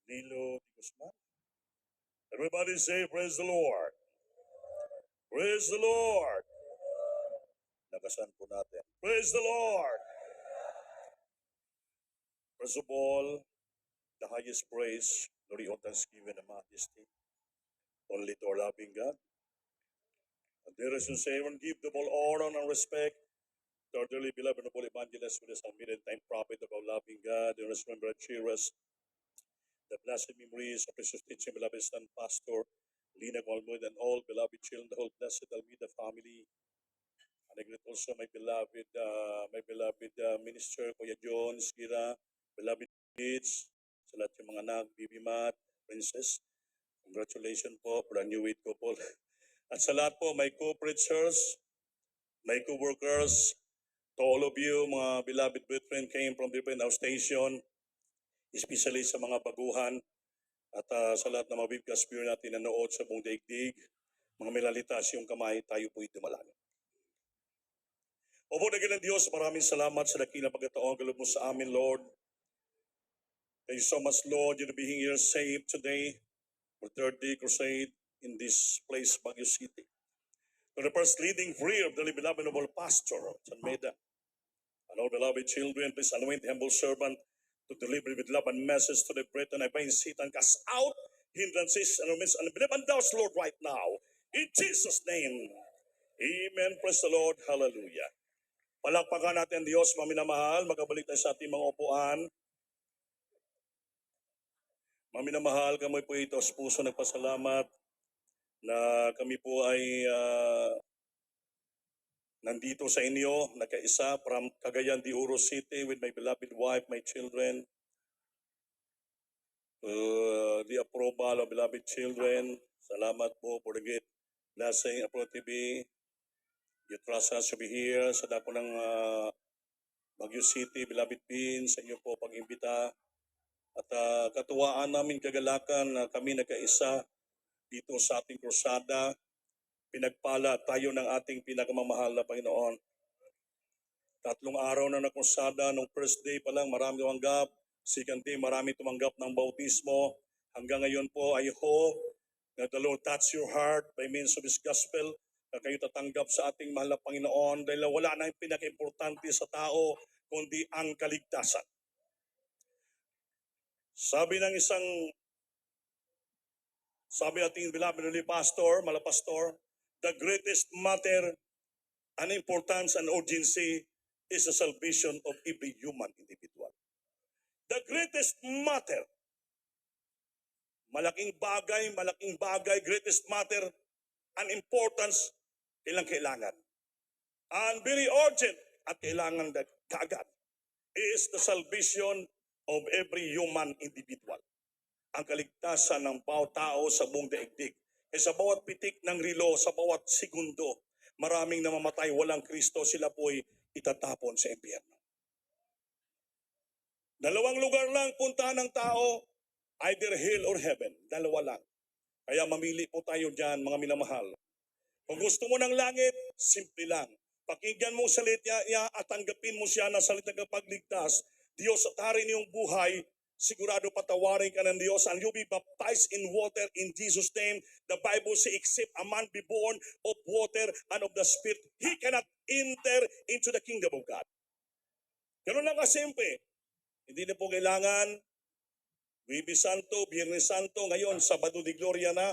Lilo de Guzman. Everybody say, praise the Lord. Praise the Lord. Nagasan po natin. Praise the Lord. First of all, the highest praise, glory, all thanksgiving and majesty, only to our loving God. And there is to say, and give the all honor and respect to our dearly beloved noble evangelist with the submitted time prophet of our loving God, and remember and cheer us the blessed memories of precious teaching, beloved son, Pastor Lina Golmud, and all beloved children, the whole blessed Almeida family. And I greet also my beloved minister, Kuya John, Skira, beloved kids, sa lahat yung mga anak, Bibi Mat, Princess. Congratulations po, brand new week ko po. At sa lahat po, my co-preachers, my co-workers, to all of you, mga beloved brethren came from different outstation, especially sa mga baguhan, at sa lahat ng mga bibkas viewer natin na nood sa buong daigdig, mga milalitas yung kamay, tayo po'y dumalangin. Opo, dakilang Diyos, maraming salamat sa dakilang pagkataon kaloob mo sa amin, Lord. Thank you so much, Lord, you're being here saved today for third day crusade in this place, Baguio City. To the first leading prayer of the beloved noble pastor, San Meda, and all beloved children, please anoint the humble servant to deliver with love and message to the brethren. I bind Satan, cast out hindrances and omits and believe and doubts, Lord, right now. In Jesus' name, amen. Praise the Lord. Hallelujah. Palakpakan natin Diyos, maminamahal, magkabalik tayo sa ating mga upuan. Maminamahal, kami po ito sa puso nagpasalamat na kami po ay nandito sa inyo, nagkaisa from Cagayan de Oro City with my beloved wife, my children. The approval of beloved children. Salamat po for the great blessing, Apro TV. You trust us to be here sa dako ng Baguio City, beloved Pin, sa inyo po pag-imbita. At katuwaan namin kagalakan na kami nagkaisa dito sa ating krusada. Pinagpala tayo ng ating pinakamamahal na Panginoon. 3 araw na nakrusada, nung first day pa lang marami tumanggap, second day marami tumanggap ng bautismo. Hanggang ngayon po, I hope that the Lord touch your heart by means of His gospel, na kayo tatanggap sa ating mahal na Panginoon dahil wala na yung pinaka-importante sa tao kundi ang kaligtasan. Sabi nating beloved pastor, malapastor, the greatest matter and importance and urgency is the salvation of every human individual. The greatest matter, malaking bagay, greatest matter and importance, kailangan. And very urgent at kailangan na kaagad is the salvation of every human individual. Ang kaligtasan ng bawat tao sa buong daigdig. Sa bawat pitik ng rilo, sa bawat segundo, maraming namamatay, walang Kristo, sila po'y itatapon sa impyerno. Dalawang lugar lang puntahan ng tao, either hell or heaven. Dalawa lang. Kaya mamili po tayo dyan, mga minamahal. Kung gusto mo ng langit, simple lang. Pakinggan mo salita niya at tanggapin mo siya na salitang kapagligtas. Diyos at harin iyong buhay, sigurado patawarin ka ng Diyos, and you'll be baptized in water in Jesus' name. The Bible says, except a man be born of water and of the Spirit, he cannot enter into the kingdom of God. Ganun lang kasimple. Hindi na po kailangan Biyernes Santo, Biyernes Santo, ngayon, Sabado de Gloria na.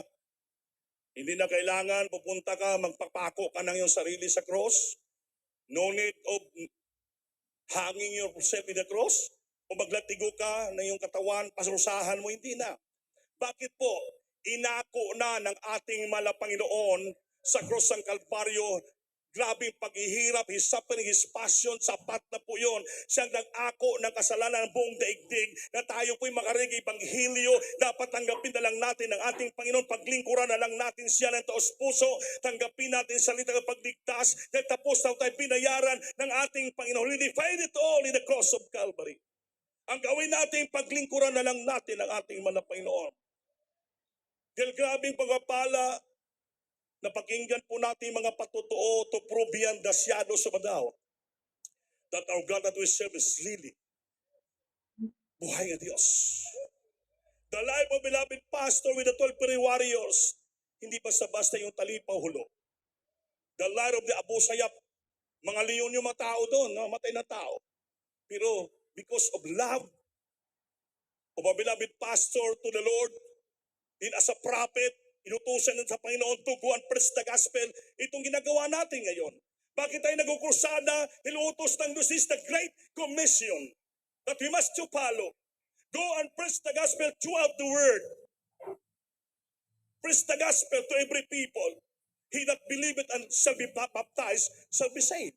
Hindi na kailangan pupunta ka, magpapako ka ng iyong sarili sa cross. No need of hanging yourself in the cross. O maglatigo ka na iyong katawan, pasarusahan mo, hindi na. Bakit po? Inako na ng ating Panginoon sa cross ng Kalbaryo. Grabing paghihirap, His suffering, His passion, sapat na po yun. Siyang nag-ako ng kasalanan ng buong daigdig na tayo po'y makarinig Ebanghelyo. Dapat tanggapin na lang natin ang ating Panginoon. Paglingkuran na lang natin siya ng taos puso. Tanggapin natin sa salita ng pagligtas. Dahil tapos na tayo binayaran ng ating Panginoon. We find it all in the cross of Calvary. Ang gawin natin, paglingkuran na lang natin ang ating Panginoon. Dahil grabing pagpapala, napakinggan po natin mga patutuo to prove beyond the shadow of a doubt that our God that we serve is really buhay na Diyos. The life of beloved pastor with the 12 prayer warriors, hindi basta-basta yung talipaw hulo. The life of the Abu Sayyaf, mga leon yung mga tao doon, matay na tao. Pero because of love of a beloved pastor to the Lord, and as a prophet, inutusan nun sa Panginoon to go and preach the gospel, itong ginagawa natin ngayon. Bakit tayo nagkukrusada? Iluutos ng Diyos is the Great Commission that we must to follow. Go and preach the gospel throughout the world. Preach the gospel to every people. He that believeth and shall be baptized shall be saved.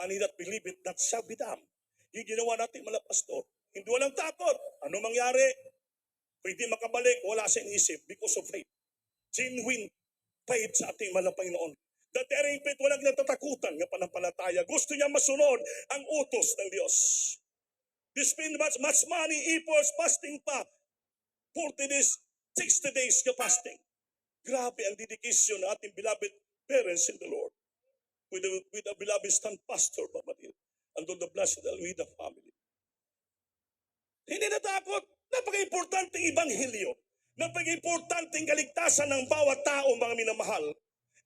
And he that believeth that shall be damned. Yung ginawa natin mga pastor. Hindi walang takot. Ano mangyari? Pwede makabalik, wala sa isip because of faith. Genuine faith sa ating mga Panginoon. The daring faith, walang natatakutan ng panampalataya. Gusto niya masunod ang utos ng Diyos. You spend much money, equals fasting pa. 40 days, 60 days ka fasting. Grabe ang dedication ng ating beloved parents in the Lord. With the beloved stand pastor, Babatil. And on the blessed with the family. Hindi natakot. Napaka-importanteng ibanghilyo. Napaka-importanteng kaligtasan ng bawat tao, mga minamahal.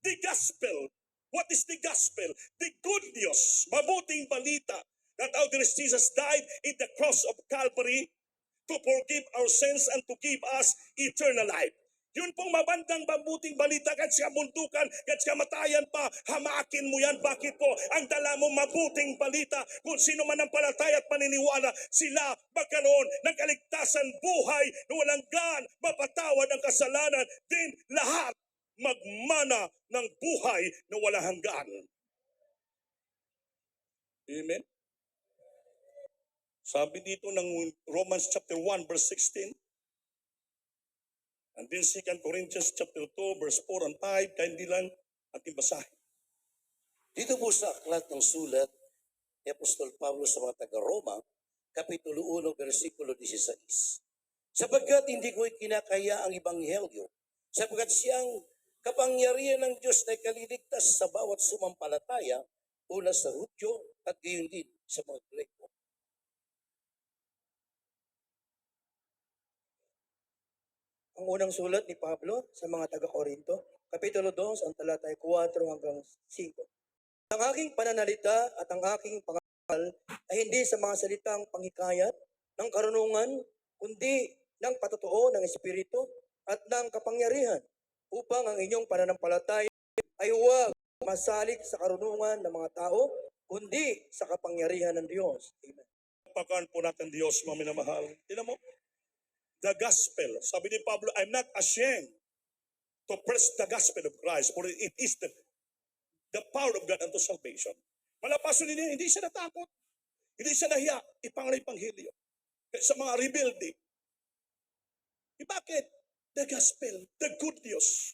The gospel. What is the gospel? The good news. Mabuting balita that our dear Jesus died in the cross of Calvary to forgive our sins and to give us eternal life. Yun pong mabandang mabuting balita kahit sa kabundukan, kahit sa kamatayan pa, hamakin mo yan. Bakit po? Ang dala mong mabuting balita, kung sino man ang palataya at paniniwala, sila magkaroon ng kaligtasan buhay na walang gan, mapatawad ang kasalanan, din lahat magmana ng buhay na walang hanggan. Amen? Sabi dito ng Romans chapter 1 verse 16, and then 2 Corinthians chapter 2 verse 4 and 5, kaya hindi lang ating basahin. Dito po sa aklat ng sulat ni Apostol Pablo sa mga taga-Roma, Kapitulo 1, versikulo 16. Sapagkat hindi ko ikinakaya ang Ebanghelyo, sapagkat siyang kapangyarihan ng Diyos na ikaliligtas sa bawat sumampalataya, una sa Hudyo at gayon din sa mga Greko. Ang unang sulat ni Pablo sa mga taga-Korinto, Kapitulo 2, ang talatay 4 hanggang 5. Ang aking pananalita at ang aking pangaral ay hindi sa mga salitang panghikayat ng karunungan, kundi ng patotoo ng Espiritu at ng kapangyarihan, upang ang inyong pananampalataya ay huwag masalik sa karunungan ng mga tao, kundi sa kapangyarihan ng Diyos. Amen. Pakaan po natin Diyos, mga minamahal. Tignan mo, the gospel. Sabi ni Pablo, I'm not ashamed to preach the gospel of Christ, for it is the power of God unto salvation. Malapaso niya, hindi siya natakot. Hindi siya nahiya. Ipangalay panghilyo. Sa mga rebelde. Bakit? The gospel, the good news,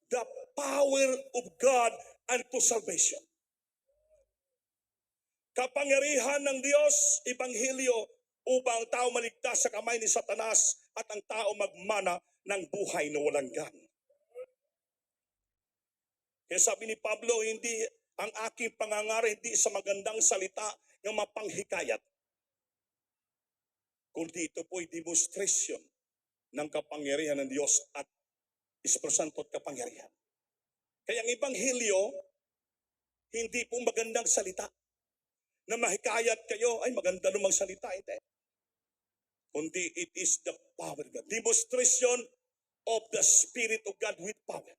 the power of God unto salvation. Kapangyarihan ng Diyos, ipanghilyo, upang ang tao maligtas sa kamay ni Satanas at ang tao magmana ng buhay na walang gan. Kaya sabi ni Pablo, hindi ang aking pangangaral hindi sa magandang salita ng mapanghikayat, kundi ito po'y demonstration ng kapangyarihan ng Diyos at Espiritu Santo at kapangyarihan. Kaya ang Ebanghelyo, hindi po magandang salita. Na mahikayat kayo, ay maganda namang salita, hindi. Kundi it is the power of God. Demonstration of the Spirit of God with power.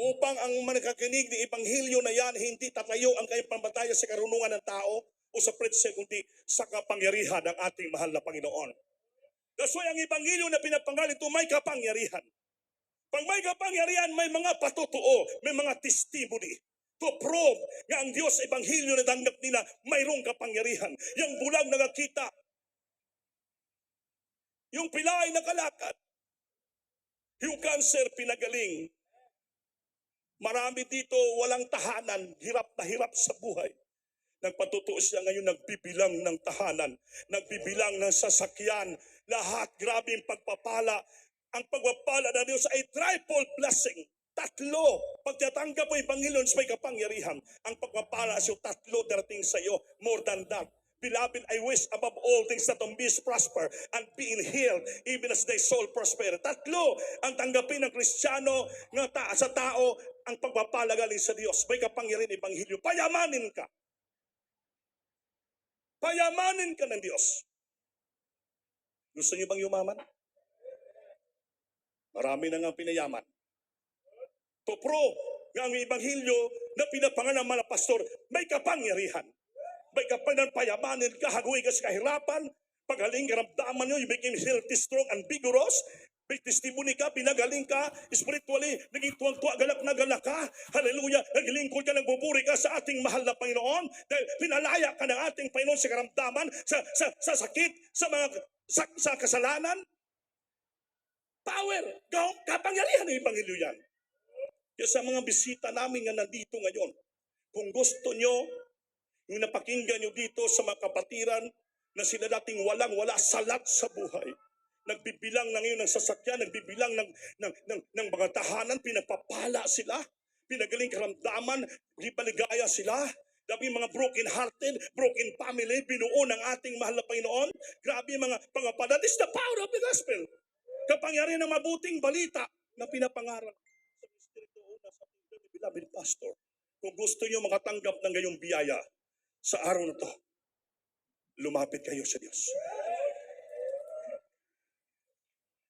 Upang ang manakakinig ng Ebanghelyo na yan, hindi tatayo ang kayong pambataya sa karunungan ng tao o sa predsel, kundi sa kapangyarihan ng ating mahal na Panginoon. That's why ang Ebanghelyo na pinapangalan ito may kapangyarihan. Pag may kapangyarihan, may mga patutuo, may mga testimony to prove nga ang Diyos Ebanghelyo na tanggap nila mayroong kapangyarihan. Yung bulag nakakita, yung pilay nakalakad, yung cancer pinagaling. Marami dito walang tahanan, hirap na hirap sa buhay. Nagpatutuo siya ngayon, nagbibilang ng tahanan, nagbibilang ng sasakyan, lahat grabing pagpapala. Ang pagpapala ng Diyos ay triple blessing. Tatlo. Pag tatanggap mo Ebanghelyo, may kapangyarihan. Ang pagpapala sa tatlo darating sa iyo, more than that. Beloved, I wish above all things that on peace prosper and be in health, even as thy soul prosper. Tatlo ang tanggapin ng Kristiyano sa tao ang pagpapalagaling sa Diyos. May kapangyarihan Ebanghelyo. Payamanin ka. Payamanin ka ng Diyos. Gusto niyo bang yumaman? Marami na nga pinayaman. Tupro nga ang Ebanghelyo na pinapangalan ng mga pastor, may kapangyarihan. May kapangyarihan, payamanin ka, haguin ka sa kahirapan, pagaling karamdaman nyo, you became healthy, strong, and vigorous. May testimony ka, pinagaling ka, spiritually, naging tuwang-tuwa, galak na galak ka. Hallelujah, naglingkod ka, nagbuburi ka sa ating mahal na Panginoon. Dahil pinalaya ka ng ating Panginoon sa karamdaman, sa sakit, sa kasalanan. Power, kapangyarihan ng Ebanghelyo yan. Kaya sa mga bisita namin nga nandito ngayon, kung gusto nyo, yung napakinggan nyo dito sa mga kapatiran na sila dating walang-wala salat sa buhay. Nagbibilang na ngayon ng sasakyan, nagbibilang ng mga tahanan, pinapapala sila, pinagaling karamdaman, libaligaya sila. Grabe mga broken hearted, broken family, binuo ng ating mahal na Panginoon. Grabe mga pangapala. That is the power of the gospel. Kapangyarihan ng mabuting balita na pinapangarap sa Espiritu una sa ating beloved pastor. Kung gusto nyo makatanggap ng gayong biyaya, sa araw na to, lumapit kayo sa Diyos.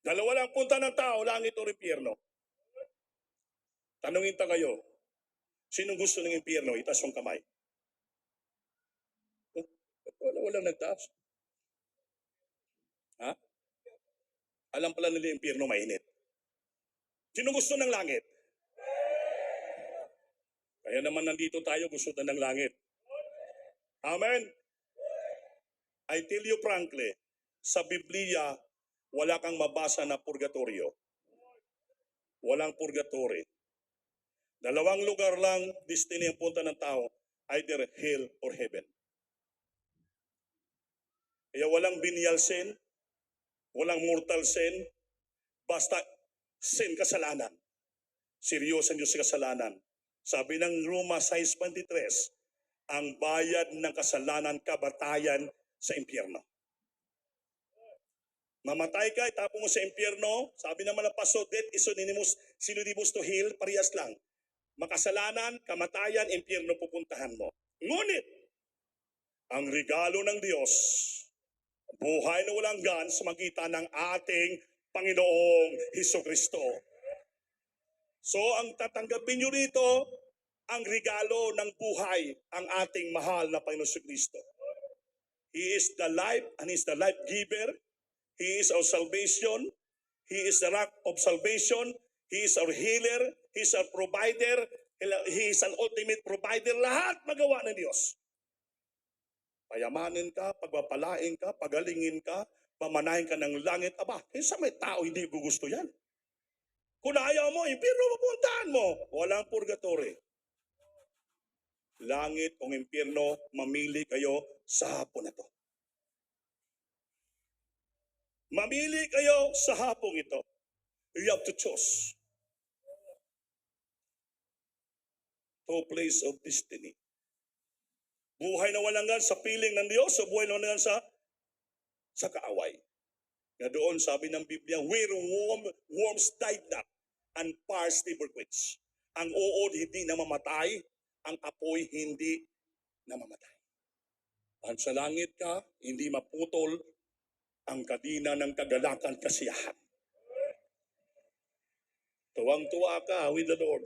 Dalawa lang punta ng tao, langit o impyerno. Tanungin ta kayo, sinong gusto ng impyerno? Itaas yung kamay. Walang nagtaas. Ha? Alam pala nila impyerno mainit. Sino gusto ng langit? Kaya naman nandito tayo, gusto na ng langit. Amen? I tell you frankly, sa Biblia, wala kang mabasa na purgatorio. Walang purgatory. Dalawang lugar lang, destiny ang punta ng tao, either hell or heaven. Kaya walang venial sin, walang mortal sin, basta sin, kasalanan. Seryoso ang Diyos sa kasalanan. Sabi ng Roma 6:23, ang bayad ng kasalanan, kabatayan sa impyerno. Mamatay ka, itapon mo sa impyerno, sabi naman ng pastor, death is synonymous to hell, parehas lang. Makasalanan, kamatayan, impyerno pupuntahan mo. Ngunit, ang regalo ng Diyos, buhay na walang gan sa magitan ng ating Panginoong Hesukristo. So, ang tatanggapin nyo rito, ang regalo ng buhay, ang ating mahal na Panginoon Hesukristo. He is the life and He is the life giver. He is our salvation. He is the rock of salvation. He is our healer. He is our provider. He is an ultimate provider. Lahat magawa ng Diyos. Payamanin ka, pagpapalain ka, pagalingin ka, mamanahin ka ng langit. Aba, sa may tao hindi gugusto yan. Kung ayaw mo, impyerno mapuntahan mo. Walang purgatory. Langit o impyerno, mamili kayo sa hapon na to. Mamili kayo sa hapong ito. You have to choose. To place of destiny. Buhay na walang gan sa piling ng Diyos o buhay na walang gan sa kaaway. Na doon sabi ng Biblia, where worms died not and fire never quench. Ang uod hindi na mamatay, ang apoy hindi namamatay. At sa langit ka, hindi maputol ang kadina ng kagalakan kasiyahan. Tuwang-tuwa ka with the Lord.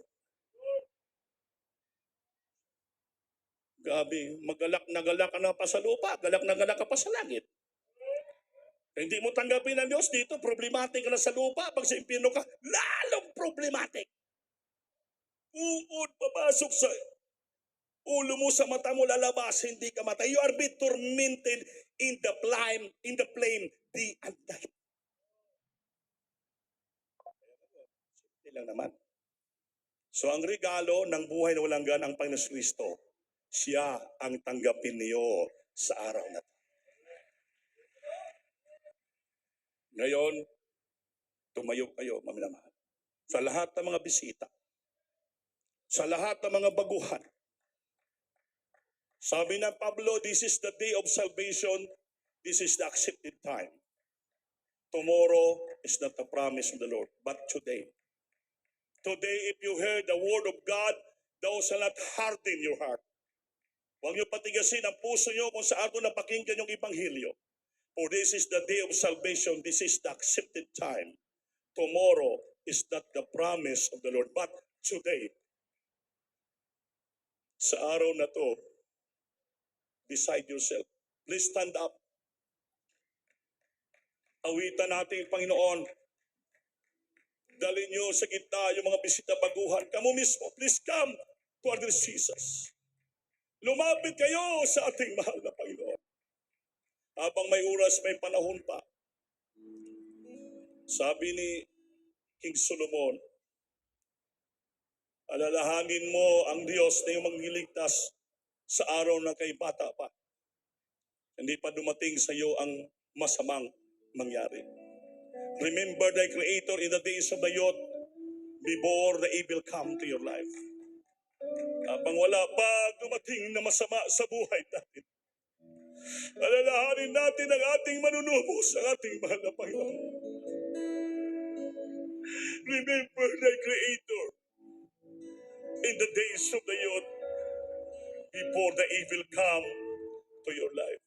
Gabi, magalak na galak ka na pa sa lupa, galak na galak ka pa sa langit. Hindi mo tanggapin ang Diyos dito, problematic ka na sa lupa, pag sa impyerno ka, lalong problematic. Uod papasok sa ulo mo, sa mata mo lalabas, hindi ka matay. You are being tormented in the flame day and night. Hindi lang naman. So ang regalo ng buhay na walang gan ang Panginoon Kristo, siya ang tanggapin niyo sa araw na ito. Ngayon, tumayo kayo, maminamahal. Sa lahat ng mga bisita, sa lahat ng mga baguhan, Sabi ng Pablo, this is the day of salvation. This is the accepted time. Tomorrow is not the promise of the Lord, but today. Today, if you heard the word of God, thou shall not harden your heart. Huwag niyo patigasin ang puso niyo kung saan ko napakinggan yung Ibanghilyo. For this is the day of salvation. This is the accepted time. Tomorrow is not the promise of the Lord, but today. Sa araw na to, decide yourself. Please stand up. Awitan natin, Panginoon. Dalhin niyo sa gitna yung mga bisita baguhan. Kamu mismo, please come to our dear Jesus. Lumapit kayo sa ating mahal na Panginoon. Habang may oras, may panahon pa. Sabi ni King Solomon, alalahanin mo ang Diyos na yung magliligtas sa araw na kay bata pa. Hindi pa dumating sa iyo ang masamang mangyari. Remember thy Creator in the days of the youth before the evil come to your life. Habang wala pa dumating na masama sa buhay natin, alalahanin natin ang ating manunubo sa ating mahal na Panginoon. Remember thy Creator in the days of the youth before the evil come to your life.